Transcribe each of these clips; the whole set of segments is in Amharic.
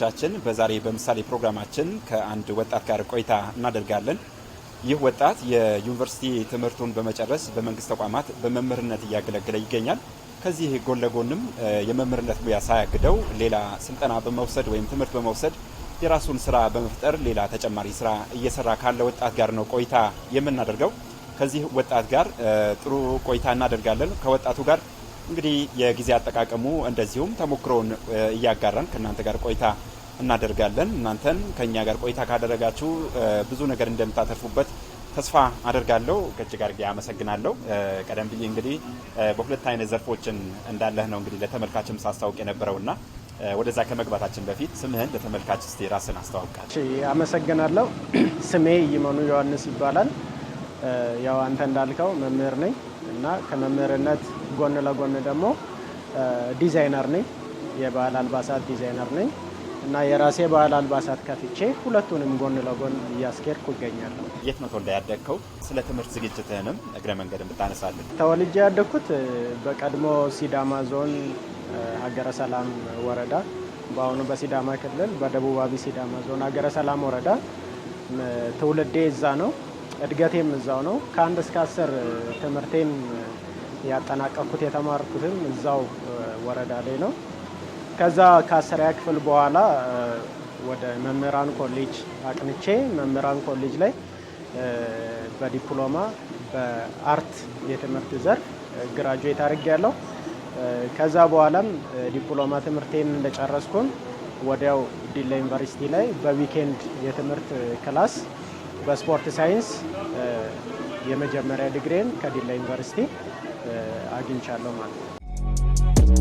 ተመልካቾቻችን በዛሬ በምሳሌ ፕሮግራማችን ከአንድ ወጣት ጋር ቆይታ እናደርጋለን። ይህ ወጣት የዩኒቨርሲቲ ትምህርቱን በመጨረስ በመንግስት ተቋማት በመምህርነት እያገለገለ ይገኛል። ከዚህ ጎን ለጎንም የመምህርነት ሙያ ሳያግደው ሌላ ስልጠና በመውሰድ ወይም ትምህርት በመውሰድ የራሱን ስራ በመፍጠር ሌላ ተጨማሪ ስራ እየሰራ ካለ ወጣት ጋር ነው ቆይታ የምናደርገው። ከዚህ ወጣት ጋር ጥሩ ቆይታ እናደርጋለን። ከወጣቱ ጋር እንግዲህ የጊዜ አጠቃቀሙ እንደዚሁም ተሞክሮን እያጋራን ከናንተ ጋር ቆይታ እናደርጋለን። እናንተን ከኛ ጋር ቆይታ ካደረጋችሁ ብዙ ነገር እንደምታተርፉበት ተስፋ አደርጋለሁ። ከእጅግ አድርጌ አመሰግናለሁ። ቀደም ብዬ እንግዲህ በሁለት አይነት ዘርፎችን እንዳለህ ነው እንግዲህ ለተመልካችም ሳስታውቅ የነበረውና ወደዛ ከመግባታችን በፊት ስምህን ለተመልካች እስቲ ራስን አስተዋውቃል። እሺ፣ አመሰግናለሁ። ስሜ ይመኑ ዮሐንስ ይባላል። ያው አንተ እንዳልከው መምህር ነኝ እና ከመምህርነት ጎን ለጎን ደግሞ ዲዛይነር ነኝ። የባህል አልባሳት ዲዛይነር ነኝ እና የራሴ ባህል አልባሳት ከፍቼ ሁለቱንም ጎን ለጎን እያስኬድኩ እገኛለሁ። የት ነው ተወልደህ ያደግከው? ስለ ትምህርት ዝግጅትህንም እግረ መንገድን ብታነሳለን። ተወልጄ ያደግኩት በቀድሞ ሲዳማ ዞን ሀገረ ሰላም ወረዳ፣ በአሁኑ በሲዳማ ክልል በደቡባዊ ሲዳማ ዞን ሀገረ ሰላም ወረዳ። ትውልዴ እዛ ነው፣ እድገቴም እዛው ነው። ከ1 እስከ 10 ትምህርቴን ያጠናቀቅኩት የተማርኩትም እዛው ወረዳ ላይ ነው። ከዛ ከ10ኛ ክፍል በኋላ ወደ መምህራን ኮሌጅ አቅንቼ መምህራን ኮሌጅ ላይ በዲፕሎማ በአርት የትምህርት ዘርፍ ግራጁዌት አድርጌያለሁ። ከዛ በኋላም ዲፕሎማ ትምህርቴን እንደጨረስኩኝ ወዲያው ዲላ ዩኒቨርሲቲ ላይ በዊኬንድ የትምህርት ክላስ በስፖርት ሳይንስ የመጀመሪያ ዲግሪን ከዲላ ዩኒቨርሲቲ አግኝቻለሁ ማለት ነው።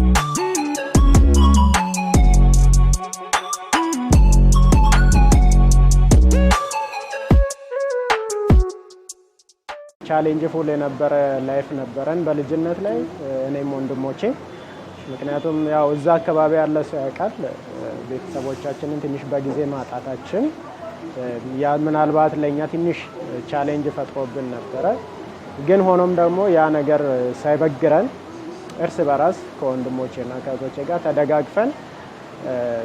ቻሌንጅ ፉል የነበረ ላይፍ ነበረን በልጅነት ላይ እኔም ወንድሞቼ። ምክንያቱም ያው እዛ አካባቢ ያለ ሰው ያውቃል ቤተሰቦቻችንን ትንሽ በጊዜ ማጣታችን ያ ምናልባት ለኛ ትንሽ ቻሌንጅ ፈጥሮብን ነበረ። ግን ሆኖም ደግሞ ያ ነገር ሳይበግረን እርስ በራስ ከወንድሞቼና ከእህቶቼ ጋር ተደጋግፈን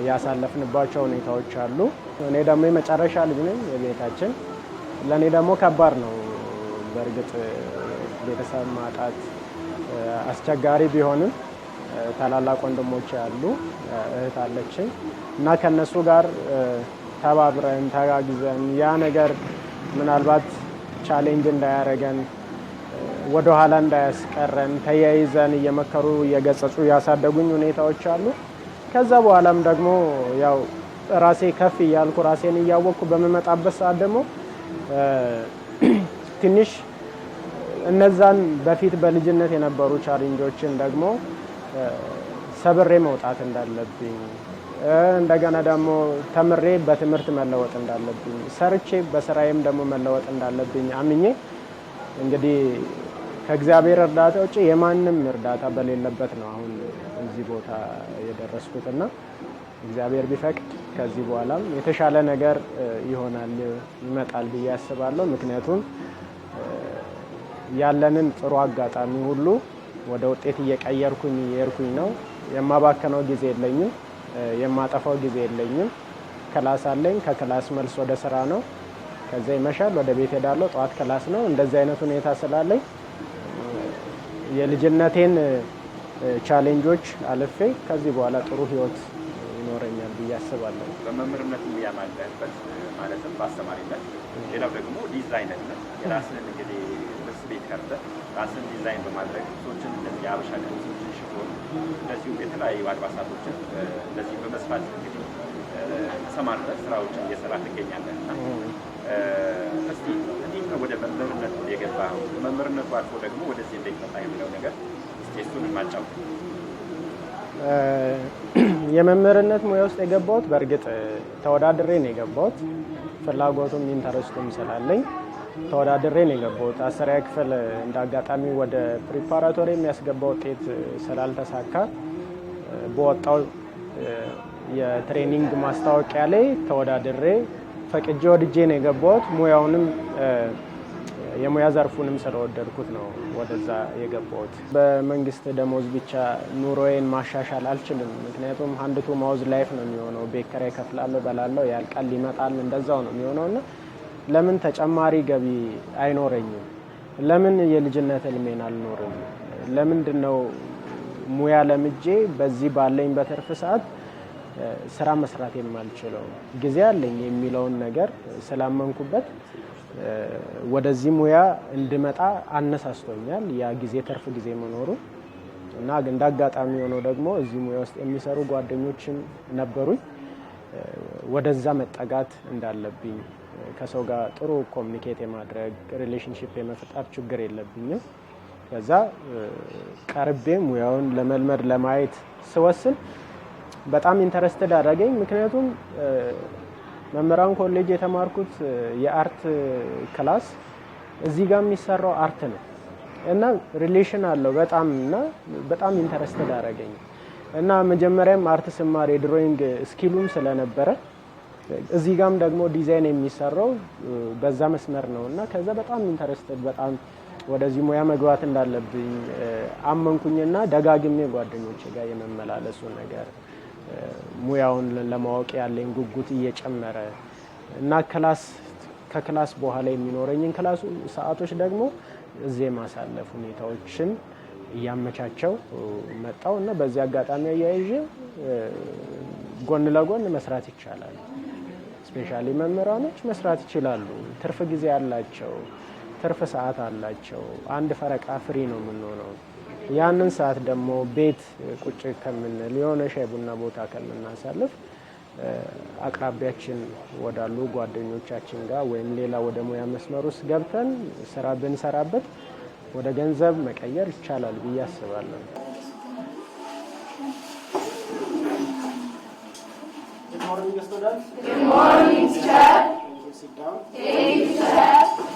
ያሳለፍንባቸው ሁኔታዎች አሉ። እኔ ደግሞ የመጨረሻ ልጅ ነኝ የቤታችን። ለእኔ ደግሞ ከባድ ነው። በእርግጥ ቤተሰብ ማጣት አስቸጋሪ ቢሆንም ታላላቅ ወንድሞቼ አሉ፣ እህት አለችኝ እና ከነሱ ጋር ተባብረን ተጋግዘን ያ ነገር ምናልባት ቻሌንጅ እንዳያረገን ወደ ኋላ እንዳያስቀረን ተያይዘን እየመከሩ እየገጸጹ ያሳደጉኝ ሁኔታዎች አሉ። ከዛ በኋላም ደግሞ ያው ራሴ ከፍ እያልኩ ራሴን እያወቅኩ በመመጣበት ሰዓት ደግሞ ትንሽ እነዛን በፊት በልጅነት የነበሩ ቻሌንጆችን ደግሞ ሰብሬ መውጣት እንዳለብኝ እንደገና ደግሞ ተምሬ በትምህርት መለወጥ እንዳለብኝ ሰርቼ በስራዬም ደግሞ መለወጥ እንዳለብኝ አምኜ እንግዲህ ከእግዚአብሔር እርዳታ ውጪ የማንም እርዳታ በሌለበት ነው አሁን እዚህ ቦታ የደረስኩትና እግዚአብሔር ቢፈቅድ ከዚህ በኋላም የተሻለ ነገር ይሆናል ይመጣል ብዬ አስባለሁ። ምክንያቱም ያለንን ጥሩ አጋጣሚ ሁሉ ወደ ውጤት እየቀየርኩኝ ነው። የማባከነው ጊዜ የለኝም፣ የማጠፋው ጊዜ የለኝም። ክላስ አለኝ፣ ከክላስ መልስ ወደ ስራ ነው። ከዛ ይመሻል፣ ወደ ቤት ሄዳለሁ፣ ጠዋት ክላስ ነው። እንደዚህ አይነት ሁኔታ ስላለኝ የልጅነቴን ቻሌንጆች አልፌ ከዚህ በኋላ ጥሩ ህይወት ይኖረኛል ብዬ አስባለሁ። በመምህርነት ያማለበት ማለትም በአስተማሪነት፣ ሌላው ደግሞ ዲዛይነርነት የራስን እንግዲህ ልብስ ቤት ከፍተህ ራስን ዲዛይን በማድረግ ልብሶችን እንደዚህ የሀበሻ ቀሚሶችን፣ ሽፎን እንደዚሁም የተለያዩ አልባሳቶችን እንደዚህ በመስፋት እንግዲህ ተሰማርተህ ስራዎችን እየሰራ ትገኛለህ እና እስቲ እንዴት ነው ወደ መምህርነት የገባኸው? መምህርነቱ አልፎ ደግሞ ወደዚህ እንዴት መጣ የሚለው ነገር እስቲ እሱን ማጫወት። የመምህርነት ሙያ ውስጥ የገባሁት በእርግጥ ተወዳድሬ ነው የገባሁት። ፍላጎቱም ኢንተረስቱም ስላለኝ ተወዳድሬ ነው የገባሁት። 10ኛ ክፍል እንዳጋጣሚ ወደ ፕሪፓራቶሪ የሚያስገባ ውጤት ስላልተሳካ በወጣው የትሬኒንግ ማስታወቂያ ላይ ተወዳድሬ ፈቅጄ ወድጄ ነው የገባሁት። ሙያውንም የሙያ ዘርፉንም ስለወደድኩት ነው ወደዛ የገባሁት። በመንግስት ደሞዝ ብቻ ኑሮዬን ማሻሻል አልችልም። ምክንያቱም ሃንድ ቱ ማውዝ ላይፍ ነው የሚሆነው። ቤት ኪራይ እከፍላለሁ፣ እበላለሁ፣ ያልቃል፣ ይመጣል፣ እንደዛው ነው የሚሆነውና ለምን ተጨማሪ ገቢ አይኖረኝም? ለምን የልጅነት ህልሜን አልኖርም? ለምንድነው ሙያ ለምጄ በዚህ ባለኝ በትርፍ ሰዓት ስራ መስራት የማልችለው? ጊዜ አለኝ የሚለውን ነገር ስላመንኩበት ወደዚህ ሙያ እንድመጣ አነሳስቶኛል። ያ ጊዜ ትርፍ ጊዜ መኖሩ እና እንደ አጋጣሚ ሆኖ ደግሞ እዚህ ሙያ ውስጥ የሚሰሩ ጓደኞችም ነበሩኝ። ወደዛ መጠጋት እንዳለብኝ፣ ከሰው ጋር ጥሩ ኮሚኒኬት የማድረግ ሪሌሽንሺፕ የመፍጠር ችግር የለብኝም። ከዛ ቀርቤ ሙያውን ለመልመድ ለማየት ስወስን በጣም ኢንተረስትድ አደረገኝ። ምክንያቱም መምህራን ኮሌጅ የተማርኩት የአርት ክላስ እዚህ ጋር የሚሰራው አርት ነው እና ሪሌሽን አለው በጣም ኢንተረስትድ አደረገኝ እና መጀመሪያም አርት ስማር የድሮይንግ ስኪሉም ስለነበረ እዚህ ጋርም ደግሞ ዲዛይን የሚሰራው በዛ መስመር ነው እና ከዛ በጣም ኢንተረስትድ በጣም ወደዚህ ሙያ መግባት እንዳለብኝ አመንኩኝና ደጋግሜ ጓደኞቼ ጋር የመመላለሱ ነገር ሙያውን ለማወቅ ያለኝ ጉጉት እየጨመረ እና ከክላስ በኋላ የሚኖረኝን ክላሱ ሰዓቶች ደግሞ እዚህ ማሳለፍ ሁኔታዎችን እያመቻቸው መጣው እና በዚህ አጋጣሚ ያያይዤ ጎን ለጎን መስራት ይቻላል። ስፔሻሊ መምህራኖች መስራት ይችላሉ። ትርፍ ጊዜ አላቸው፣ ትርፍ ሰዓት አላቸው። አንድ ፈረቃ ፍሪ ነው የምንሆነው። ያንን ሰዓት ደግሞ ቤት ቁጭ ከምንል የሆነ ሻይ ቡና ቦታ ከምናሳልፍ አቅራቢያችን ወዳሉ ጓደኞቻችን ጋር ወይም ሌላ ወደ ሙያ መስመር ውስጥ ገብተን ስራ ብንሰራበት ወደ ገንዘብ መቀየር ይቻላል ብዬ አስባለሁ። Good morning, teacher. Sit down. Thank you, sir.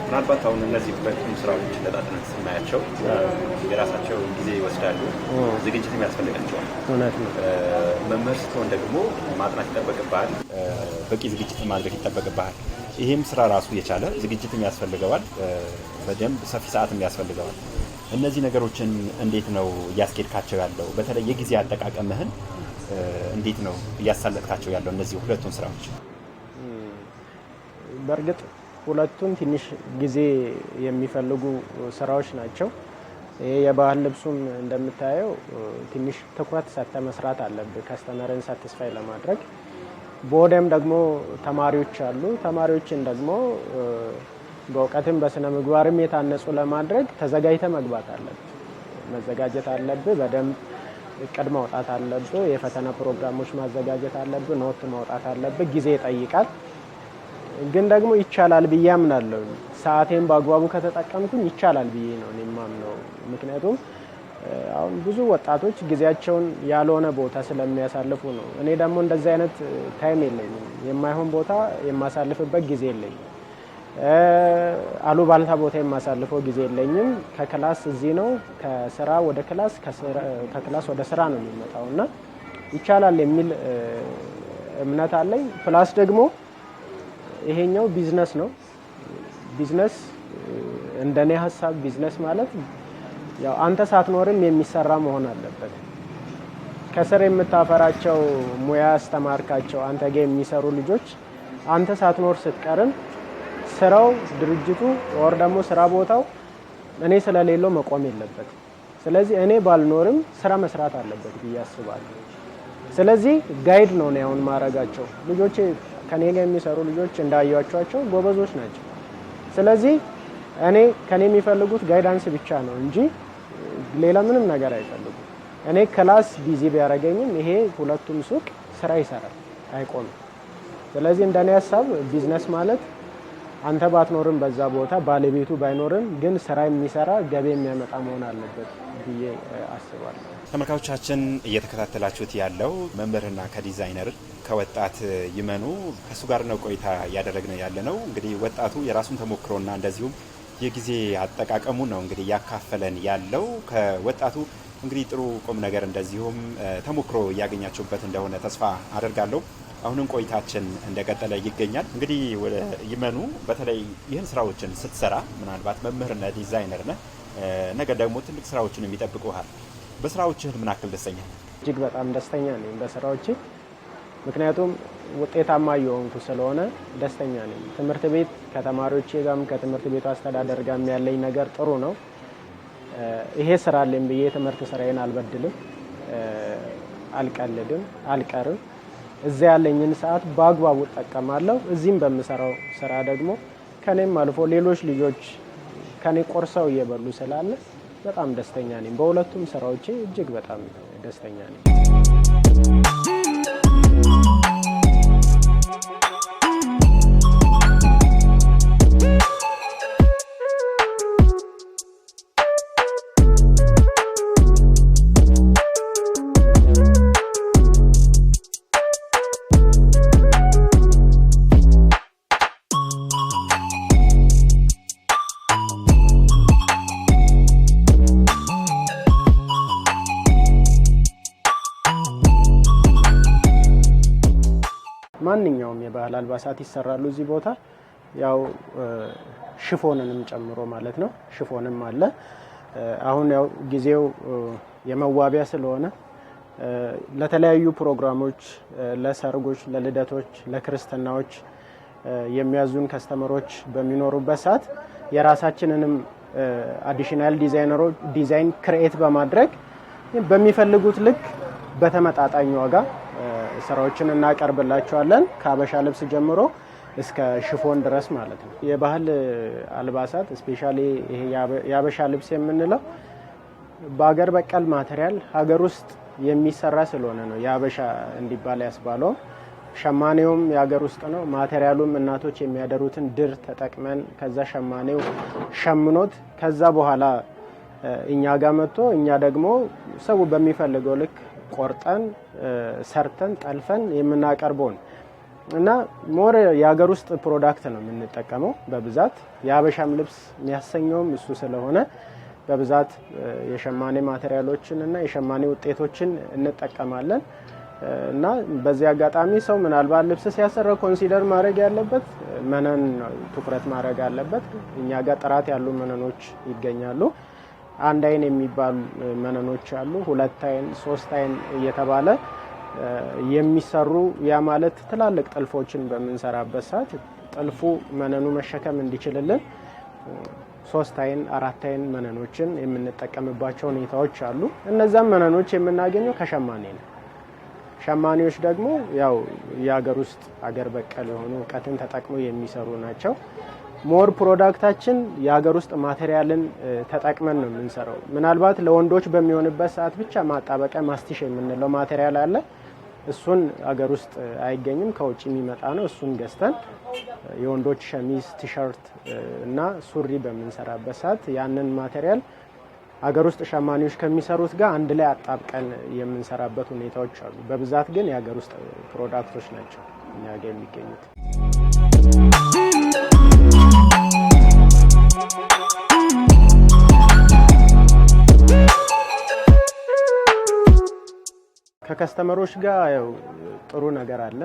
ምናልባት አሁን እነዚህ ሁለቱም ስራዎች ለጣጥነት ስናያቸው የራሳቸው ጊዜ ይወስዳሉ፣ ዝግጅትም ያስፈልጋቸዋል። እውነት ነው። መምህር ስትሆን ደግሞ ማጥናት ይጠበቅብሃል፣ በቂ ዝግጅት ማድረግ ይጠበቅብሃል። ይሄም ስራ ራሱ የቻለ ዝግጅትም ያስፈልገዋል፣ በደንብ ሰፊ ሰዓትም ያስፈልገዋል። እነዚህ ነገሮችን እንዴት ነው እያስኬድካቸው ያለው? በተለይ የጊዜ አጠቃቀምህን እንዴት ነው እያሳለጥካቸው ያለው እነዚህ ሁለቱን ስራዎች? በእርግጥ ሁለቱም ትንሽ ጊዜ የሚፈልጉ ስራዎች ናቸው። ይሄ የባህል ልብሱም እንደምታየው ትንሽ ትኩረት ሰጥተህ መስራት አለብህ ከስተመርን ሳቲስፋይ ለማድረግ። በወደም ደግሞ ተማሪዎች አሉ። ተማሪዎችን ደግሞ በእውቀትም በስነ ምግባርም የታነጹ ለማድረግ ተዘጋጅተህ መግባት አለብህ። መዘጋጀት አለብህ። በደንብ እቅድ ማውጣት አለብህ። የፈተና ፕሮግራሞች ማዘጋጀት አለብህ። ኖት ማውጣት አለብህ። ጊዜ ይጠይቃል። ግን ደግሞ ይቻላል ብዬ አምናለሁ። ሰዓቴን በአግባቡ ከተጠቀምኩኝ ይቻላል ብዬ ነው የማምነው። ምክንያቱም አሁን ብዙ ወጣቶች ጊዜያቸውን ያልሆነ ቦታ ስለሚያሳልፉ ነው። እኔ ደግሞ እንደዚህ አይነት ታይም የለኝም። የማይሆን ቦታ የማሳልፍበት ጊዜ የለኝም። አሉባልታ ቦታ የማሳልፈው ጊዜ የለኝም። ከክላስ እዚህ ነው፣ ከስራ ወደ ክላስ፣ ከክላስ ወደ ስራ ነው የሚመጣው እና ይቻላል የሚል እምነት አለኝ። ፕላስ ደግሞ ይሄኛው ቢዝነስ ነው። ቢዝነስ እንደኔ ሀሳብ ቢዝነስ ማለት ያው አንተ ሳትኖርም የሚሰራ መሆን አለበት። ከስር የምታፈራቸው ሙያ አስተማርካቸው አንተ ጋር የሚሰሩ ልጆች አንተ ሳትኖር ስትቀርም ስራው ድርጅቱ ወር ደግሞ ስራ ቦታው እኔ ስለሌለው መቆም የለበት። ስለዚህ እኔ ባልኖርም ስራ መስራት አለበት ብዬ አስባለሁ። ስለዚህ ጋይድ ነው አሁን ማረጋቸው ልጆቼ ከኔ ጋር የሚሰሩ ልጆች እንዳያዩአቸው ጎበዞች ናቸው። ስለዚህ ከኔ የሚፈልጉት ጋይዳንስ ብቻ ነው እንጂ ሌላ ምንም ነገር አይፈልጉም። እኔ ክላስ ቢዚ ቢያደርገኝም ይሄ ሁለቱም ሱቅ ስራ ይሰራል፣ አይቆምም። ስለዚህ እንደኔ ሀሳብ ቢዝነስ ማለት አንተ ባትኖርም በዛ ቦታ ባለቤቱ ባይኖርም ግን ስራ የሚሰራ ገቢ የሚያመጣ መሆን አለበት ብዬ አስባለሁ። ተመልካቾቻችን እየተከታተላችሁት ያለው መምህርና ከዲዛይነር ከወጣት ይመኑ ከሱ ጋር ነው ቆይታ እያደረግን ያለ ነው። እንግዲህ ወጣቱ የራሱን ተሞክሮና እንደዚሁም የጊዜ አጠቃቀሙ ነው እንግዲህ ያካፈለን ያለው ከወጣቱ እንግዲህ ጥሩ ቁም ነገር እንደዚሁም ተሞክሮ ያገኛችሁበት እንደሆነ ተስፋ አደርጋለሁ። አሁንም ቆይታችን እንደቀጠለ ይገኛል። እንግዲህ ወደ ይመኑ በተለይ ይህን ስራዎችን ስትሰራ ምናልባት መምህርና ዲዛይነር ነህ፣ ነገር ደግሞ ትልቅ ስራዎችን የሚጠብቁሃል። በስራዎችህ ምን ያክል ደስተኛ ነህ? እጅግ በጣም ደስተኛ ነኝ በስራዎቼ። ምክንያቱም ውጤታማ እየሆንኩ ስለሆነ ደስተኛ ነኝ። ትምህርት ቤት ከተማሪዎቼ ጋርም ከትምህርት ቤቱ አስተዳደር ጋርም ያለኝ ነገር ጥሩ ነው። ይሄ ስራ አለኝ ብዬ ትምህርት ስራዬን አልበድልም፣ አልቀልድም፣ አልቀርም። እዚያ ያለኝን ሰዓት በአግባቡ እጠቀማለሁ። እዚህም በምሰራው ስራ ደግሞ ከኔም አልፎ ሌሎች ልጆች ከኔ ቆርሰው እየበሉ ስላለ በጣም ደስተኛ ነኝ። በሁለቱም ስራዎቼ እጅግ በጣም ደስተኛ ነኝ። ማንኛውም የባህል አልባሳት ይሰራሉ እዚህ ቦታ፣ ያው ሽፎንንም ጨምሮ ማለት ነው። ሽፎንም አለ። አሁን ያው ጊዜው የመዋቢያ ስለሆነ ለተለያዩ ፕሮግራሞች፣ ለሰርጎች፣ ለልደቶች፣ ለክርስትናዎች የሚያዙን ከስተመሮች በሚኖሩበት ሰዓት የራሳችንንም አዲሽናል ዲዛይን ክሬኤት በማድረግ በሚፈልጉት ልክ በተመጣጣኝ ዋጋ ስራዎችን እናቀርብላቸዋለን። ከአበሻ ልብስ ጀምሮ እስከ ሽፎን ድረስ ማለት ነው። የባህል አልባሳት ስፔሻሊ ይሄ የአበሻ ልብስ የምንለው በአገር በቀል ማቴሪያል ሀገር ውስጥ የሚሰራ ስለሆነ ነው የአበሻ እንዲባል ያስባለው። ሸማኔውም የሀገር ውስጥ ነው። ማቴሪያሉም እናቶች የሚያደሩትን ድር ተጠቅመን ከዛ ሸማኔው ሸምኖት ከዛ በኋላ እኛ ጋር መጥቶ እኛ ደግሞ ሰው በሚፈልገው ልክ ቆርጠን ሰርተን ጠልፈን የምናቀርበው እና ሞር የሀገር ውስጥ ፕሮዳክት ነው የምንጠቀመው በብዛት። የአበሻም ልብስ የሚያሰኘውም እሱ ስለሆነ በብዛት የሸማኔ ማቴሪያሎችን እና የሸማኔ ውጤቶችን እንጠቀማለን። እና በዚህ አጋጣሚ ሰው ምናልባት ልብስ ሲያሰራ ኮንሲደር ማድረግ ያለበት መነን ትኩረት ማድረግ አለበት። እኛ ጋር ጥራት ያሉ መነኖች ይገኛሉ። አንድ አይን የሚባሉ መነኖች አሉ። ሁለት አይን፣ ሶስት አይን እየተባለ የሚሰሩ ያ ማለት ትላልቅ ጥልፎችን በምንሰራበት ሰዓት ጥልፉ መነኑ መሸከም እንዲችልልን ሶስት አይን፣ አራት አይን መነኖችን የምንጠቀምባቸው ሁኔታዎች አሉ። እነዛም መነኖች የምናገኘው ከሸማኔ ነው። ሸማኔዎች ደግሞ ያው የሀገር ውስጥ ሀገር በቀል የሆኑ እውቀትን ተጠቅመው የሚሰሩ ናቸው። ሞር ፕሮዳክታችን የሀገር ውስጥ ማቴሪያልን ተጠቅመን ነው የምንሰራው። ምናልባት ለወንዶች በሚሆንበት ሰዓት ብቻ ማጣበቂያ ማስቲሽ የምንለው ማቴሪያል አለ። እሱን ሀገር ውስጥ አይገኝም፣ ከውጭ የሚመጣ ነው። እሱን ገዝተን የወንዶች ሸሚዝ፣ ቲሸርት እና ሱሪ በምንሰራበት ሰዓት ያንን ማቴሪያል ሀገር ውስጥ ሸማኔዎች ከሚሰሩት ጋር አንድ ላይ አጣብቀን የምንሰራበት ሁኔታዎች አሉ። በብዛት ግን የሀገር ውስጥ ፕሮዳክቶች ናቸው እኛ ጋር የሚገኙት። ከከስተመሮች ጋር ያው ጥሩ ነገር አለ።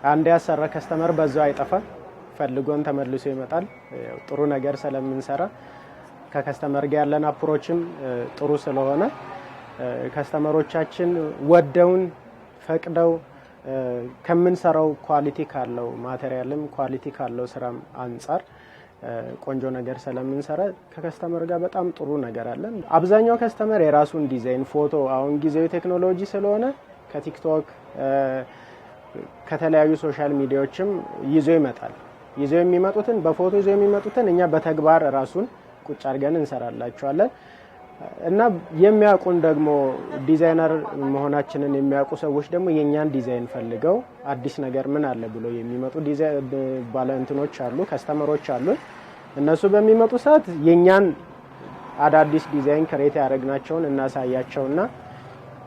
አንድ ያሰራ ከስተመር በዛው አይጠፋም፣ ፈልጎን ተመልሶ ይመጣል። ያው ጥሩ ነገር ስለምንሰራ ከከስተመር ጋር ያለን አፕሮችም ጥሩ ስለሆነ ከስተመሮቻችን ወደውን ፈቅደው ከምንሰራው ኳሊቲ ካለው ማቴሪያልም ኳሊቲ ካለው ስራም አንጻር ቆንጆ ነገር ስለምንሰራ ከከስተመር ጋር በጣም ጥሩ ነገር አለን። አብዛኛው ከስተመር የራሱን ዲዛይን ፎቶ፣ አሁን ጊዜው ቴክኖሎጂ ስለሆነ ከቲክቶክ ከተለያዩ ሶሻል ሚዲያዎችም ይዞ ይመጣል። ይዘው የሚመጡትን በፎቶ ይዘው የሚመጡትን እኛ በተግባር ራሱን ቁጭ አድርገን እንሰራላቸዋለን። እና የሚያውቁን ደግሞ ዲዛይነር መሆናችንን የሚያውቁ ሰዎች ደግሞ የኛን ዲዛይን ፈልገው አዲስ ነገር ምን አለ ብሎ የሚመጡ ዲዛይን ባለንትኖች አሉ፣ ከስተመሮች አሉ። እነሱ በሚመጡ ሰዓት የኛን አዳዲስ ዲዛይን ክሬት ያደረግናቸውን እናሳያቸውና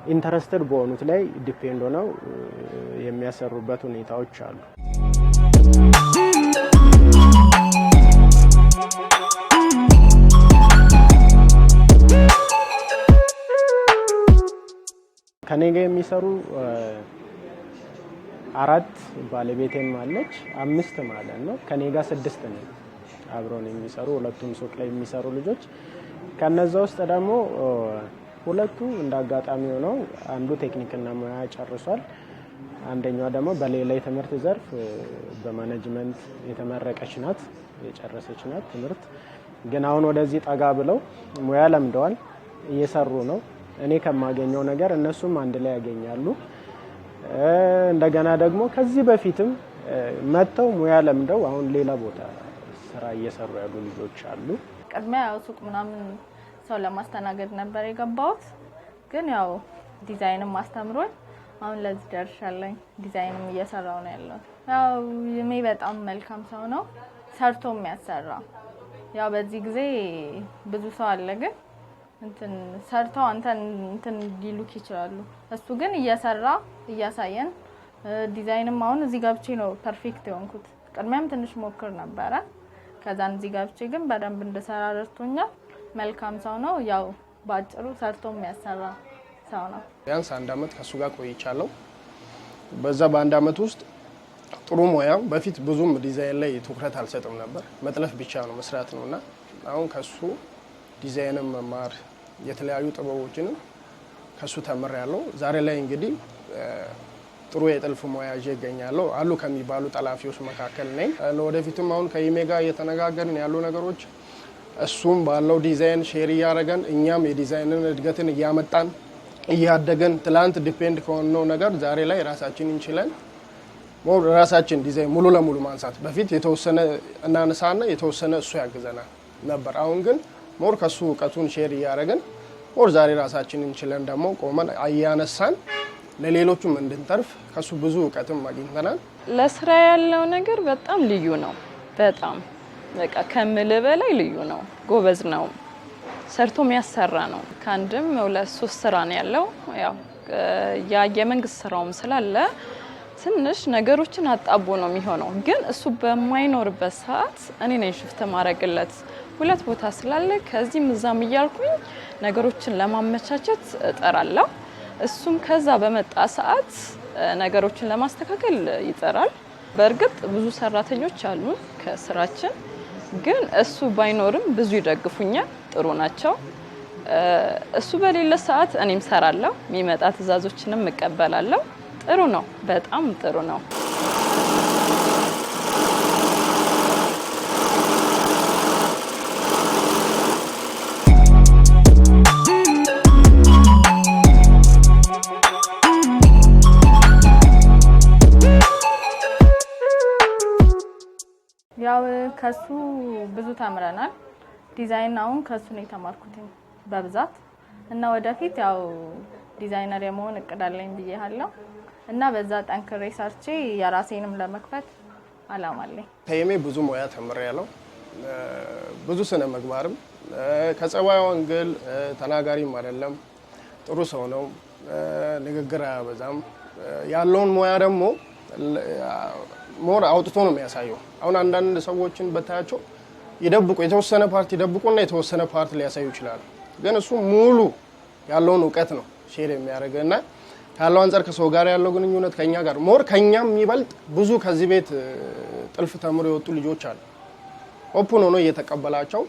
ኢንተረስትድ በሆኑት ላይ ዲፔንድ ሆነው የሚያሰሩበት ሁኔታዎች አሉ። ከኔ ጋር የሚሰሩ 4 ባለቤቴም አለች 5 ማለት ነው። ከኔ ጋር 6 ነው አብረው ነው የሚሰሩ ሁለቱም ሱቅ ላይ የሚሰሩ ልጆች። ከነዛ ውስጥ ደግሞ 2ቱ እንዳጋጣሚ ሆነው አንዱ ቴክኒክና ሙያ ጨርሷል። አንደኛዋ ደግሞ በሌላ የትምህርት ዘርፍ በማኔጅመንት የተመረቀች ናት፣ የጨረሰች ናት ትምህርት። ግን አሁን ወደዚህ ጠጋ ብለው ሙያ ለምደዋል፣ እየሰሩ ነው። እኔ ከማገኘው ነገር እነሱም አንድ ላይ ያገኛሉ። እንደገና ደግሞ ከዚህ በፊትም መጥተው ሙያ ለምደው አሁን ሌላ ቦታ ስራ እየሰሩ ያሉ ልጆች አሉ። ቅድሚያ ያው ሱቅ ምናምን ሰው ለማስተናገድ ነበር የገባሁት። ግን ያው ዲዛይንም አስተምሮኝ አሁን ለዚህ ደርሻለሁ። ዲዛይንም እየሰራው ነው ያለው። ያው የሜ በጣም መልካም ሰው ነው፣ ሰርቶ የሚያሰራ። ያው በዚህ ጊዜ ብዙ ሰው አለ ግን ሰርተው አንተን ሊሉክ ይችላሉ። እሱ ግን እየሰራ እያሳየን ዲዛይንም አሁን እዚህ ገብቼ ነው ፐርፌክት የሆንኩት። ቅድሚያም ትንሽ ሞክር ነበረ። ከዛን እዚህ ገብቼ ግን በደንብ እንድሰራ ረድቶኛል። መልካም ሰው ነው። ያው ባጭሩ ሰርቶ የሚያሰራ ሰው ነው። ቢያንስ 1 አመት ከሱ ጋር ቆይቻለሁ። በዛ በ1 አመት ውስጥ ጥሩ ሙያ በፊት ብዙም ዲዛይን ላይ ትኩረት አልሰጥም ነበር። መጥለፍ ብቻ ነው መስራት ነውና አሁን ከሱ ዲዛይንም መማር የተለያዩ ጥበቦችንም ከሱ ተምሬያለሁ። ዛሬ ላይ እንግዲህ ጥሩ የጥልፍ ሙያ ይገኛለሁ አሉ ከሚባሉ ጠላፊዎች መካከል ነኝ። ለወደፊትም አሁን ከይሜ ጋር እየተነጋገርን ያሉ ነገሮች እሱም ባለው ዲዛይን ሼር እያደረገን እኛም የዲዛይንን እድገትን እያመጣን እያደገን ትላንት ዲፔንድ ከሆነው ነገር ዛሬ ላይ ራሳችንን እንችለን ራሳችን ዲዛይን ሙሉ ለሙሉ ማንሳት። በፊት የተወሰነ እናነሳና የተወሰነ እሱ ያግዘናል ነበር። አሁን ግን ሞር ከሱ እውቀቱን ሼር እያደረገን ሞር ዛሬ ራሳችንን እንችለን ደግሞ ቆመን እያነሳን ለሌሎቹም እንድንተርፍ ከሱ ብዙ እውቀትም አግኝተናል። ለስራ ያለው ነገር በጣም ልዩ ነው። በጣም በቃ ከምል በላይ ልዩ ነው። ጎበዝ ነው። ሰርቶ የሚያሰራ ነው። ከአንድም 2-3 ስራ ነው ያለው። ያው የመንግስት ስራውም ስላለ ትንሽ ነገሮችን አጣቦ ነው የሚሆነው። ግን እሱ በማይኖርበት ሰዓት እኔ ነኝ ሽፍት ማረግለት 2 ቦታ ስላለ ከዚህም እዛም እያልኩኝ ነገሮችን ለማመቻቸት እጠራለሁ። እሱም ከዛ በመጣ ሰዓት ነገሮችን ለማስተካከል ይጠራል። በእርግጥ ብዙ ሰራተኞች አሉ ከስራችን፣ ግን እሱ ባይኖርም ብዙ ይደግፉኛል። ጥሩ ናቸው። እሱ በሌለ ሰዓት እኔም ሰራለሁ። የሚመጣ ትዕዛዞችንም እቀበላለሁ። ጥሩ ነው፣ በጣም ጥሩ ነው። ያው ከሱ ብዙ ተምረናል። ዲዛይን አሁን ከሱ ነው የተማርኩት በብዛት እና ወደፊት ያው ዲዛይነር የመሆን እቅድ አለኝ ብዬሃለሁ እና በዛ ጠንክሬ ሰርቼ የራሴንም ለመክፈት አላማ አለኝ። ከይሜ ብዙ ሙያ ተምሬያለሁ። ብዙ ስነ ምግባርም ከጸባዩ አንግል ተናጋሪም አይደለም። ጥሩ ሰው ነው። ንግግር አያበዛም። ያለውን ሙያ ደግሞ ሞር አውጥቶ ነው የሚያሳየው። አሁን አንዳንድ ሰዎችን በታያቸው ይደብቁ የተወሰነ ፓርት ይደብቁና የተወሰነ ፓርት ሊያሳዩ ይችላሉ። ግን እሱ ሙሉ ያለውን እውቀት ነው ሼር የሚያደርገና ካለው አንፃር ከሰው ጋር ያለው ግንኙነት ከኛ ጋር ሞር ከኛም የሚበልጥ ብዙ ከዚህ ቤት ጥልፍ ተምሮ የወጡ ልጆች አሉ። ኦፕን ሆኖ እየተቀበላቸው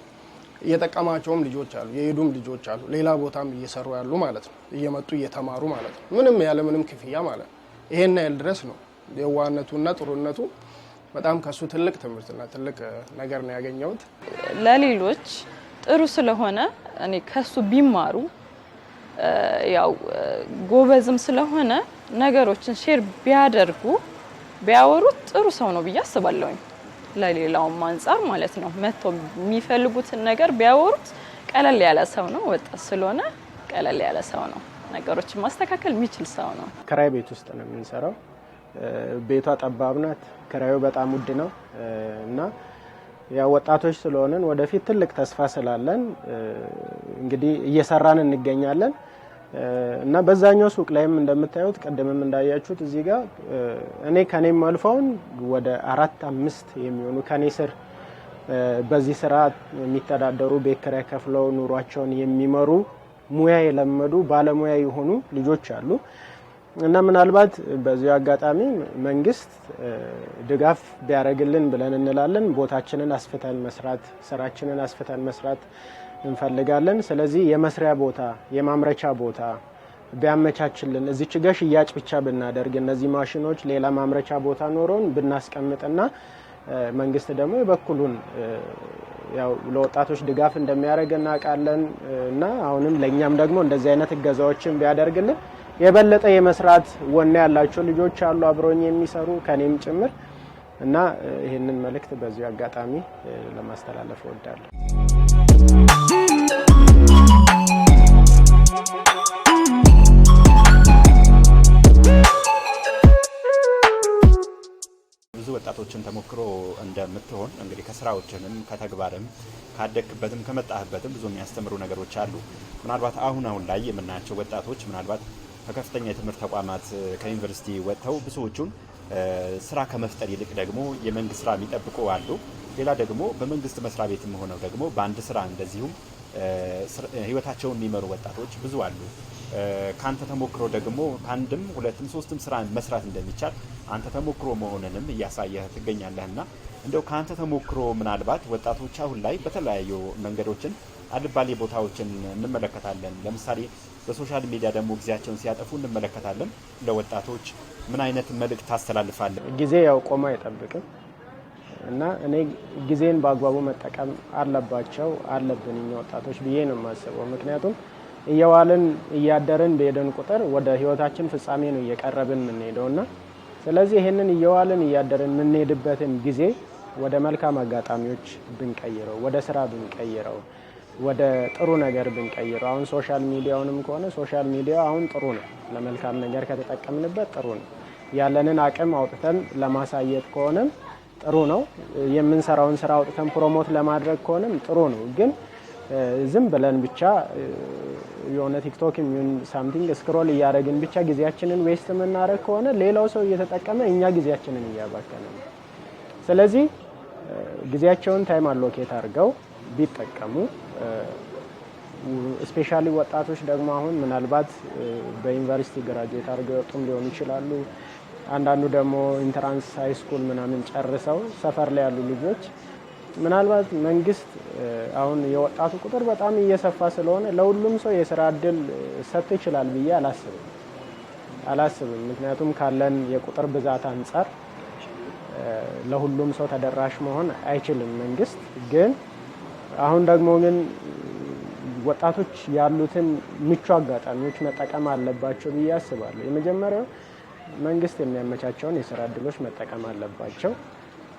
እየተቀማቸውም ልጆች አሉ፣ የሄዱም ልጆች አሉ፣ ሌላ ቦታም እየሰሩ ያሉ ማለት ነው፣ እየመጡ እየተማሩ ማለት ነው፣ ምንም ያለ ምንም ክፍያ ማለት ነው። ይሄን ያህል ድረስ ነው የዋነቱና ጥሩነቱ። በጣም ከሱ ትልቅ ትምህርትና ትልቅ ነገር ነው ያገኘሁት። ለሌሎች ጥሩ ስለሆነ እኔ ከሱ ቢማሩ ያው ጎበዝም ስለሆነ ነገሮችን ሼር ቢያደርጉ ቢያወሩት ጥሩ ሰው ነው ብዬ አስባለሁ። ለሌላውም አንፃር ማለት ነው መጥቶ የሚፈልጉትን ነገር ቢያወሩት ቀለል ያለ ሰው ነው። ወጣት ስለሆነ ቀለል ያለ ሰው ነው። ነገሮችን ማስተካከል የሚችል ሰው ነው። ክራይ ቤት ውስጥ ነው የምንሰራው። ቤቷ ጠባብ ናት፣ ክራዩ በጣም ውድ ነው እና ያው ወጣቶች ስለሆነን ወደፊት ትልቅ ተስፋ ስላለን እንግዲህ እየሰራን እንገኛለን እና በዛኛው ሱቅ ላይም እንደምታዩት ቀደምም እንዳያችሁት እዚህ ጋር እኔ ከኔም አልፈውን ወደ 4-5 የሚሆኑ ከኔ ስር በዚህ ስራ የሚተዳደሩ ቤት ኪራይ ከፍለው ኑሯቸውን የሚመሩ ሙያ የለመዱ ባለሙያ የሆኑ ልጆች አሉ እና ምናልባት በዚህ አጋጣሚ መንግስት ድጋፍ ቢያደርግልን ብለን እንላለን። ቦታችንን አስፍተን መስራት፣ ስራችንን አስፍተን መስራት እንፈልጋለን። ስለዚህ የመስሪያ ቦታ፣ የማምረቻ ቦታ ቢያመቻችልን እዚች ጋር ሽያጭ ብቻ ብናደርግ እነዚህ ማሽኖች ሌላ ማምረቻ ቦታ ኖሮን ብናስቀምጥና መንግስት ደግሞ የበኩሉን ያው ለወጣቶች ድጋፍ እንደሚያደርግ እናውቃለን እና አሁንም ለኛም ደግሞ እንደዚህ አይነት እገዛዎችን ቢያደርግልን የበለጠ የመስራት ወኔ ያላቸው ልጆች አሉ አብሮኝ የሚሰሩ ከኔም ጭምር እና ይሄንን መልእክት በዚህ አጋጣሚ ለማስተላለፍ እወዳለሁ። ብዙ ወጣቶችን ተሞክሮ እንደምትሆን እንግዲህ ከስራዎችንም ከተግባርም ካደክበትም ከመጣህበትም ብዙ የሚያስተምሩ ነገሮች አሉ። ምናልባት አሁን ላይ የምናያቸው ወጣቶች ምናልባት ከከፍተኛ የትምህርት ተቋማት ከዩኒቨርሲቲ ወጥተው ብዙዎቹን ስራ ከመፍጠር ይልቅ ደግሞ የመንግስት ስራ የሚጠብቁ አሉ። ሌላ ደግሞ በመንግስት መስሪያ ቤትም ሆነው ደግሞ በአንድ ስራ እንደዚሁም ህይወታቸውን የሚመሩ ወጣቶች ብዙ አሉ። ካንተ ተሞክሮ ደግሞ ከአንድም ሁለትም ሶስትም ስራ መስራት እንደሚቻል አንተ ተሞክሮ መሆንንም እያሳየህ ትገኛለህና እንደው ካንተ ተሞክሮ ምናልባት ወጣቶች አሁን ላይ በተለያዩ መንገዶችን አልባሌ ቦታዎችን እንመለከታለን። ለምሳሌ በሶሻል ሚዲያ ደግሞ ጊዜያቸውን ሲያጠፉ እንመለከታለን። ለወጣቶች ምን አይነት መልእክት ታስተላልፋለህ? ጊዜ ያው ቆሞ አይጠብቅም እና እኔ ጊዜን በአግባቡ መጠቀም አለብን እኛ ወጣቶች ብዬ ነው የማስበው። ምክንያቱም እየዋልን እያደርን በሄደን ቁጥር ወደ ህይወታችን ፍጻሜ ነው እየቀረብን የምንሄደውና ስለዚህ ይሄንን እየዋልን እያደርን የምንሄድበትን ጊዜ ወደ መልካም አጋጣሚዎች ብንቀይረው፣ ወደ ስራ ብንቀይረው፣ ወደ ጥሩ ነገር ብንቀይረው። አሁን ሶሻል ሚዲያውንም ከሆነ ሶሻል ሚዲያ አሁን ጥሩ ነው፣ ለመልካም ነገር ከተጠቀምንበት ጥሩ ነው። ያለንን አቅም አውጥተን ለማሳየት ከሆነም ጥሩ ነው። የምንሰራውን ስራ አውጥተን ፕሮሞት ለማድረግ ከሆነም ጥሩ ነው። ግን ዝም ብለን ብቻ የሆነ ቲክቶክ የሚሆን ሳምቲንግ ስክሮል እያደረግን ብቻ ጊዜያችንን ዌስት የምናደርግ ከሆነ ሌላው ሰው እየተጠቀመ እኛ ጊዜያችንን እያባከነ ነው። ስለዚህ ጊዜያቸውን ታይም አሎኬት አድርገው ቢጠቀሙ፣ ስፔሻሊ ወጣቶች ደግሞ አሁን ምናልባት በዩኒቨርሲቲ ግራጁዌት አድርገው ወጡም ሊሆኑ ይችላሉ። አንዳንዱ ደግሞ ኢንትራንስ ሃይ ስኩል ምናምን ጨርሰው ሰፈር ላይ ያሉ ልጆች ምናልባት መንግስት አሁን የወጣቱ ቁጥር በጣም እየሰፋ ስለሆነ ለሁሉም ሰው የስራ እድል ሰጥቶ ይችላል ብዬ አላስብም። ምክንያቱም ካለን የቁጥር ብዛት አንጻር ለሁሉም ሰው ተደራሽ መሆን አይችልም መንግስት። ግን አሁን ደግሞ ግን ወጣቶች ያሉትን ምቹ አጋጣሚዎች መጠቀም አለባቸው ብዬ አስባለሁ። የመጀመሪያው መንግስት የሚያመቻቸውን የስራ እድሎች መጠቀም አለባቸው።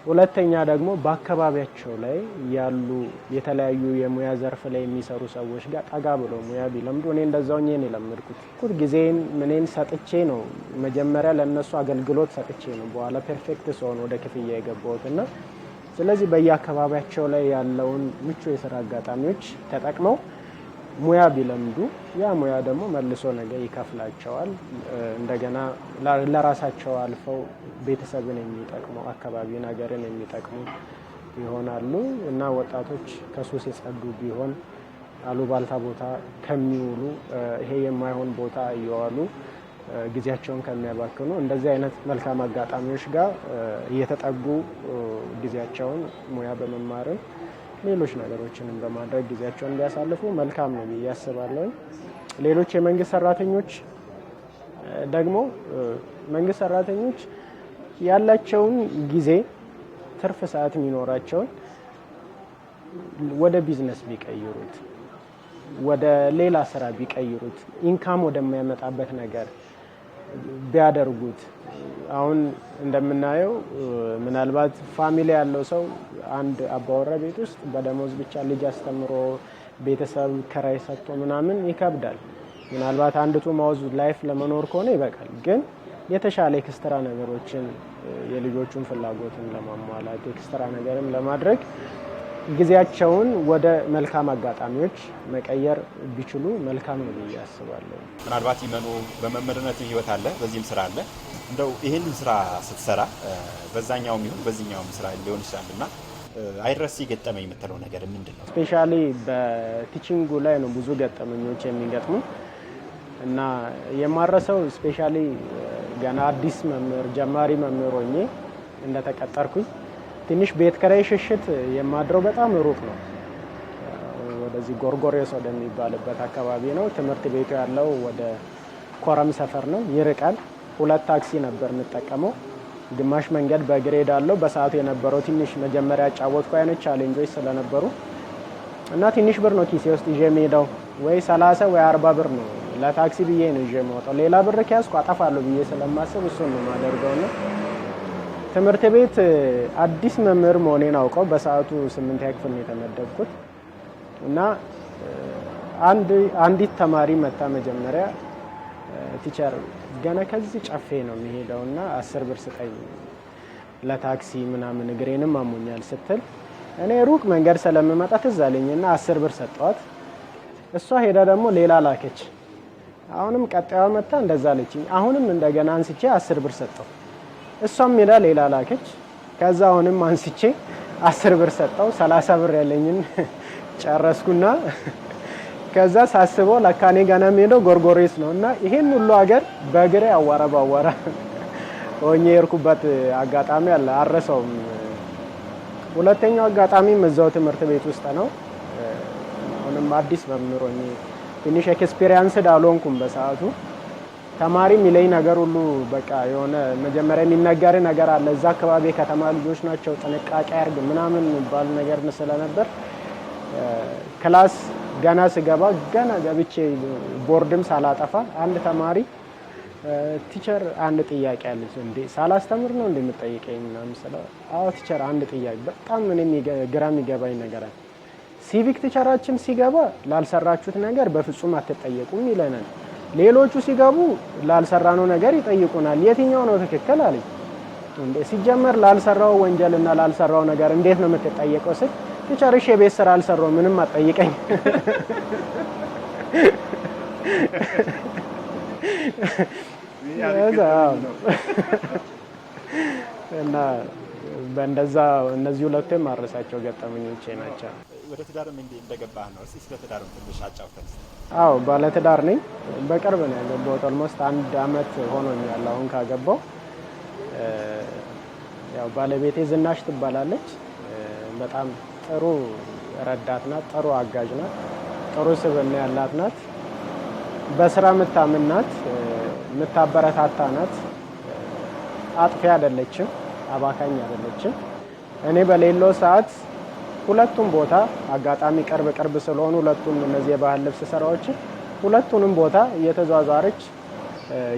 ሁለተኛ ደግሞ በአካባቢያቸው ላይ ያሉ የተለያዩ የሙያ ዘርፍ ላይ የሚሰሩ ሰዎች ጋር ጠጋ ብለው ሙያ ቢለምዱ፣ እኔ እንደዛው ነው የለመድኩት። ጊዜን ምንን ሰጥቼ ነው መጀመሪያ ለነሱ አገልግሎት ሰጥቼ ነው በኋላ ፐርፌክት ሰውን ወደ ክፍያ የገባሁትና ስለዚህ በየአካባቢያቸው ላይ ያለውን ምቹ የስራ አጋጣሚዎች ተጠቅመው ሙያ ቢለምዱ ያ ሙያ ደግሞ መልሶ ነገ ይከፍላቸዋል። እንደገና ለራሳቸው አልፈው ቤተሰብን የሚጠቅሙ አካባቢን፣ ሀገርን የሚጠቅሙ ይሆናሉ እና ወጣቶች ከሱስ የጸዱ ቢሆን አሉባልታ ቦታ ከሚውሉ ይሄ የማይሆን ቦታ እየዋሉ ጊዜያቸውን ከሚያባክኑ እንደዚህ አይነት መልካም አጋጣሚዎች ጋር እየተጠጉ ጊዜያቸውን ሙያ በመማርን ሌሎች ነገሮችንም በማድረግ ጊዜያቸውን ቢያሳልፉ መልካም ነው ብዬ አስባለሁ። ሌሎች የመንግስት ሰራተኞች ደግሞ መንግስት ሰራተኞች ያላቸውን ጊዜ ትርፍ ሰዓት የሚኖራቸውን ወደ ቢዝነስ ቢቀይሩት፣ ወደ ሌላ ስራ ቢቀይሩት፣ ኢንካም ወደማያመጣበት ነገር ቢያደርጉት። አሁን እንደምናየው ምናልባት ፋሚሊ ያለው ሰው አንድ አባወራ ቤት ውስጥ በደሞዝ ብቻ ልጅ አስተምሮ ቤተሰብ ከራይ ሰጥቶ ምናምን ይከብዳል። ምናልባት አንድ ቱ ማውዝ ላይፍ ለመኖር ከሆነ ይበቃል። ግን የተሻለ ኤክስትራ ነገሮችን የልጆቹን ፍላጎትን ለማሟላት ኤክስትራ ነገርም ለማድረግ ጊዜያቸውን ወደ መልካም አጋጣሚዎች መቀየር ቢችሉ መልካም ነው ብዬ አስባለሁ። ምናልባት ይመኑ በመምህርነት ህይወት አለ፣ በዚህም ስራ አለ። እንደው ይሄንን ስራ ስትሰራ በዛኛውም ይሁን በዚህኛውም ስራ ሊሆን ይችላልና አይረሴ ገጠመኝ የምትለው ነገር ምንድነው? ስፔሻሊ በቲቺንጉ ላይ ነው ብዙ ገጠመኞች የሚገጥሙ እና የማረሰው ስፔሻሊ ገና አዲስ መምህር ጀማሪ መምህር ሆኜ እንደተቀጠርኩኝ ትንሽ ቤት ኪራይ ሽሽት የማድረው በጣም ሩቅ ነው። ወደዚህ ጎርጎሬስ ወደሚባልበት አካባቢ ነው። ትምህርት ቤቱ ያለው ወደ ኮረም ሰፈር ነው፣ ይርቃል። 2 ታክሲ ነበር የምጠቀመው። ግማሽ መንገድ በግሬድ አለው። በሰዓቱ የነበረው ትንሽ መጀመሪያ ጫወትኩ አይነት ቻሌንጆች ስለነበሩ እና ትንሽ ብር ነው ኪሴ ውስጥ ይዤ የምሄደው፣ ወይ 30 ወይ 40 ብር ነው ለታክሲ ብዬ ነው ይዤ የምወጣው። ሌላ ብር ከያዝኩ አጠፋለሁ ብዬ ስለማስብ እሱን ነው የማደርገው። ነው ትምህርት ቤት አዲስ መምህር መሆኔን አውቀው በሰዓቱ 8ኛ ክፍል ነው የተመደብኩት እና አንዲት ተማሪ መታ መጀመሪያ ቲቸር ገና ከዚህ ጨፌ ነው የሚሄደውና 10 ብር ስጠኝ ለታክሲ ምናምን እግሬንም አሞኛል ስትል እኔ ሩቅ መንገድ ስለምመጣ ትዝ አለኝና 10 ብር ሰጠዋት። እሷ ሄዳ ደግሞ ሌላ ላከች። አሁንም ቀጣዩ መጣ እንደዛ አለችኝ። አሁንም እንደገና አንስቼ 10 ብር ሰጠው። እሷም ሄዳ ሌላ ላከች። ከዛ አሁንም አንስቼ 10 ብር ሰጠው። 30 ብር ያለኝን ጨረስኩና ከዛ ሳስበው ለካኔ ገና ሄደው ጎርጎሬስ ነውና ይሄን ሁሉ ሀገር በእግሬ አዋራ ባዋራ ሆኜ የርኩበት አጋጣሚ አለ፣ አረሰውም። ሁለተኛው አጋጣሚም እዛው ትምህርት ቤት ውስጥ ነው። አሁንም አዲስ መምህር ሆኜ ትንሽ ኤክስፒሪየንስ ዳልሆንኩም በሰዓቱ ተማሪ የሚለኝ ነገር ሁሉ በቃ የሆነ መጀመሪያ የሚነገር ነገር አለ። እዛ አካባቢ ከተማ ልጆች ናቸው ጥንቃቄ አድርግ ምናምን የሚባል ነገር ስለነበር ክላስ ገና ስገባ ገና ገብቼ ቦርድም ሳላጠፋ አንድ ተማሪ ቲቸር አንድ ጥያቄ አለች እንዴ ሳላስተምር ነው እንደምጠይቀኝ ምናምን ስለው አዎ ቲቸር አንድ ጥያቄ በጣም እኔም ግራ የሚገባኝ ነገር አለ። ሲቪክ ቲቸራችን ሲገባ ላልሰራችሁት ነገር በፍጹም አትጠየቁም ይለናል። ሌሎቹ ሲገቡ ላልሰራነው ነገር ይጠይቁናል። የትኛው ነው ትክክል አለኝ። እንዴ ሲጀመር ላልሰራው ወንጀልና ላልሰራው ነገር እንዴት ነው የምትጠየቀው ስል ቲቸርሽ የቤት ስራ አልሰራው ምንም አትጠይቀኝ እና በእንደዛ እነዚህ ሁለቱም ማረሳቸው ገጠመኞቼ ናቸው። ወደ ትዳርም እንደገባህ ነው። እስኪ ስለ ትዳርም ትንሽ አጫውተን። አዎ ባለ ትዳር ነኝ። በቅርብ ነው ያገባሁት። ኦልሞስት 1 አመት ሆኖኛል አሁን ካገባው። ያው ባለቤቴ ዝናሽ ትባላለች። በጣም ጥሩ ረዳት ናት፣ ጥሩ አጋዥ ናት፣ ጥሩ ስብዕና ያላት ናት። በስራ የምታምን ናት፣ የምታበረታታ ናት። አጥፊ አይደለችም፣ አባካኝ አይደለችም። እኔ በሌለው ሰዓት ሁለቱም ቦታ አጋጣሚ ቅርብ ስለሆኑ ሁለቱም እነዚህ የባህል ልብስ ስራዎች ሁለቱንም ቦታ እየተዟዟረች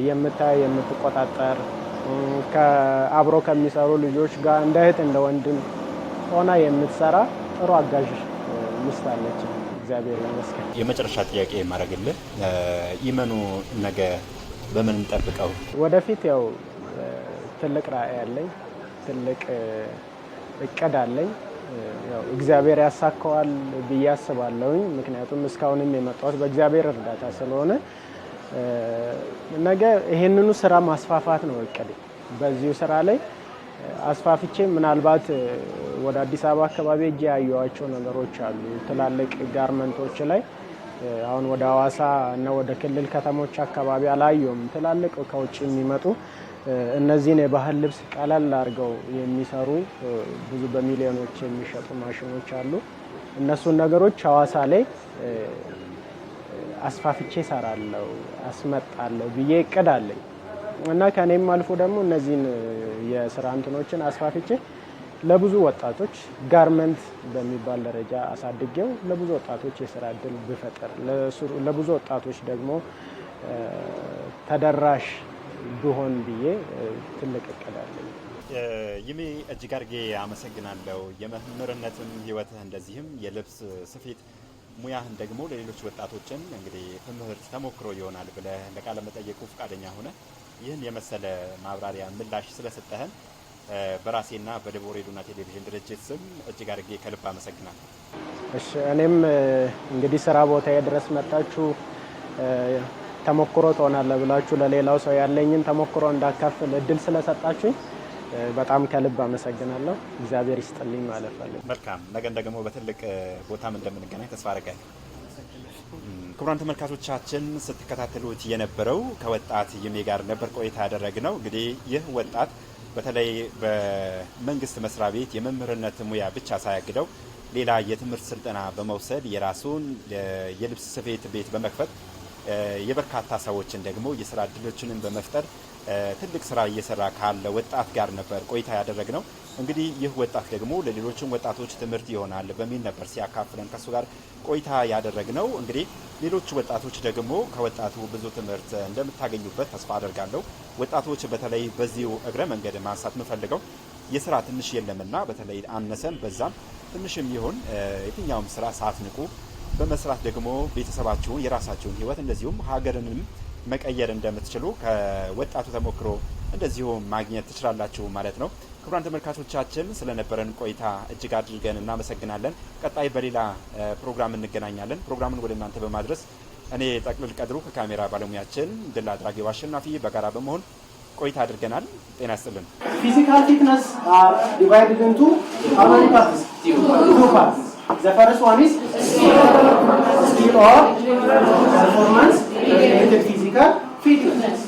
የምታይ የምትቆጣጠር ከአብሮ ከሚሰሩ ልጆች ጋር እንደ እህት እንደ ወንድም ሆና የምትሰራ ጥሩ አጋዥ ሚስት አለች። እግዚአብሔር ይመስገን። የመጨረሻ ጥያቄ የማደርግልህ ኢመኑ ነገ በምን እንጠብቀው? ወደፊት ያው ትልቅ ራዕይ አለኝ፣ ትልቅ እቅድ አለኝ። ያው እግዚአብሔር ያሳካዋል ብዬ አስባለሁኝ። ምክንያቱም እስካሁንም የመጣሁት በእግዚአብሔር እርዳታ ስለሆነ ነገ ይሄንኑ ስራ ማስፋፋት ነው እቅዴ። በዚሁ ስራ ላይ አስፋፍቼ ምናልባት ወደ አዲስ አበባ አካባቢ እጄ ያየኋቸው ነገሮች አሉ። ትላልቅ ጋርመንቶች ላይ አሁን ወደ ሐዋሳ እና ወደ ክልል ከተሞች አካባቢ አላየሁም። ትላልቅ ከውጭ የሚመጡ እነዚህን የባህል ልብስ ቀለል አድርገው የሚሰሩ ብዙ በሚሊዮኖች የሚሸጡ ማሽኖች አሉ። እነሱን ነገሮች ሐዋሳ ላይ አስፋፍቼ እሰራለሁ፣ አስመጣለሁ ብዬ እቅድ አለኝ እና ከኔም አልፎ ደግሞ እነዚህን የስራ እንትኖችን አስፋፍቼ ለብዙ ወጣቶች ጋርመንት በሚባል ደረጃ አሳድጌው ለብዙ ወጣቶች የስራ እድል ብፈጥር ለብዙ ወጣቶች ደግሞ ተደራሽ ብሆን ብዬ ትልቅ እቅድ አለኝ። ይሜ እጅግ አድርጌ አመሰግናለሁ። የመምህርነትም ህይወትህ እንደዚህም የልብስ ስፌት ሙያህን ደግሞ ለሌሎች ወጣቶችን እንግዲህ ትምህርት ተሞክሮ ይሆናል ብለህ ለቃለ መጠየቁ ፈቃደኛ ሆነ ይህን የመሰለ ማብራሪያ ምላሽ ስለሰጠህን በራሴና በደቡብ ሬዲዮና ቴሌቪዥን ድርጅት ስም እጅግ አድርጌ ከልብ አመሰግናለሁ። እሺ እኔም እንግዲህ ስራ ቦታዬ ድረስ መጣችሁ ተሞክሮ ትሆናለህ ብላችሁ ለሌላው ሰው ያለኝን ተሞክሮ እንዳካፍል እድል ስለሰጣችሁኝ በጣም ከልብ አመሰግናለሁ። እግዚአብሔር ይስጥልኝ ማለት ፈልጋለሁ። መልካም ነገ ደግሞ በትልቅ ቦታም እንደምንገናኝ ተስፋ አደርጋለሁ። ክቡራን ተመልካቾቻችን ስትከታተሉት የነበረው ከወጣት ይሜ ጋር ነበር ቆይታ ያደረግነው። እንግዲህ ይህ ወጣት በተለይ በመንግስት መስሪያ ቤት የመምህርነት ሙያ ብቻ ሳያግደው ሌላ የትምህርት ስልጠና በመውሰድ የራሱን የልብስ ስፌት ቤት በመክፈት የበርካታ ሰዎችን ደግሞ የስራ እድሎችን በመፍጠር ትልቅ ስራ እየሰራ ካለ ወጣት ጋር ነበር ቆይታ ያደረግነው። እንግዲህ ይህ ወጣት ደግሞ ለሌሎችም ወጣቶች ትምህርት ይሆናል በሚል ነበር ሲያካፍለን ከሱ ጋር ቆይታ ያደረግነው። እንግዲህ ሌሎች ወጣቶች ደግሞ ከወጣቱ ብዙ ትምህርት እንደምታገኙበት ተስፋ አደርጋለሁ። ወጣቶች በተለይ በዚሁ እግረ መንገድ ማንሳት የምፈልገው የስራ ትንሽ የለምና በተለይ አነሰን በዛም ትንሽም ይሁን የትኛውም ስራ ሳትንቁ በመስራት ደግሞ ቤተሰባችሁን የራሳችሁን ህይወት እንደዚሁም ሀገርንም መቀየር እንደምትችሉ ከወጣቱ ተሞክሮ እንደዚሁ ማግኘት ትችላላችሁ ማለት ነው። ክቡራን ተመልካቾቻችን ስለነበረን ቆይታ እጅግ አድርገን እናመሰግናለን። ቀጣይ በሌላ ፕሮግራም እንገናኛለን። ፕሮግራሙን ወደ እናንተ በማድረስ እኔ ጠቅልል ቀድሩ ከካሜራ ባለሙያችን ድል አድራጊው አሸናፊ በጋራ በመሆን ቆይታ አድርገናል። ጤና ይስጥልን። Physical fitness are divided into how many parts? Two parts. The first one is skill or performance related physical fitness.